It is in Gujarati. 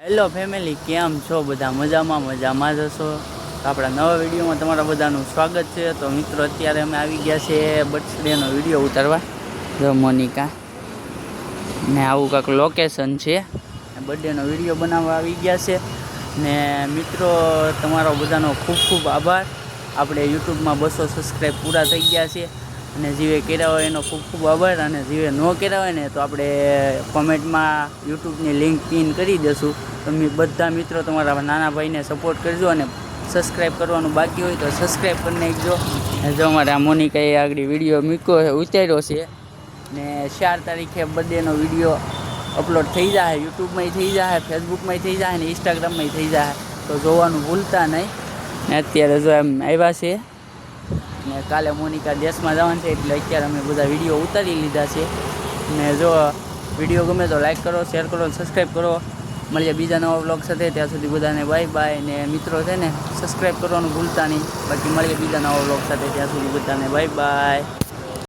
હેલો ફેમિલી, કેમ છો બધા? મજામાં જશો? આપણા નવા વિડીયોમાં તમારા બધાનું સ્વાગત છે. તો મિત્રો, અત્યારે અમે આવી ગયા છે બર્થડેનો વિડીયો ઉતારવા. જો મોનિકા ને આવું કાંક લોકેશન છે, બર્થડેનો વિડીયો બનાવવા આવી ગયા છે. ને મિત્રો, તમારો બધાનો ખૂબ ખૂબ આભાર. આપણે યુટ્યુબમાં 200 સબસ્ક્રાઈબ પૂરા થઈ ગયા છે. અને જીવે કર્યા હોય એનો ખૂબ ખૂબ આભાર. અને જીવે ન કર્યા હોય ને તો આપણે કોમેન્ટમાં યુટ્યુબની લિંક પિન કરી દઈશું. તમે બધા મિત્રો તમારા નાના ભાઈને સપોર્ટ કરજો. અને સબસ્ક્રાઈબ કરવાનું બાકી હોય તો સબસ્ક્રાઈબ કરી નાખજો. જો અમારે આ મોનિકાએ આગળ વિડીયો મૂક્યો ઉતાર્યો છે. ને 4 તારીખે બર્થડેનો વિડીયો અપલોડ થઈ જાય. યુટ્યુબમાં થઈ જાય, ફેસબુકમાં થઈ જાય ને ઇન્સ્ટાગ્રામમાં થઈ જાય. તો જોવાનું ભૂલતા નહીં. ને અત્યારે જો એમ આવ્યા છે ને કાલે મોનિકા દેશમાં જવાનું છે, એટલે અત્યારે અમે બધા વિડીયો ઉતારી લીધા છે. ને જો વિડીયો ગમે તો લાઈક કરો, શેર કરો, સબસ્ક્રાઈબ કરો. મળીએ બીજા નવા વ્લોગ સાથે. ત્યાં સુધી બધાને બાય બાય. ને મિત્રો છે ને સબસ્ક્રાઈબ કરવાનું ભૂલતા નહીં. બાકી મળીએ બીજા નવા વ્લોગ સાથે. ત્યાં સુધી બધાને બાય બાય.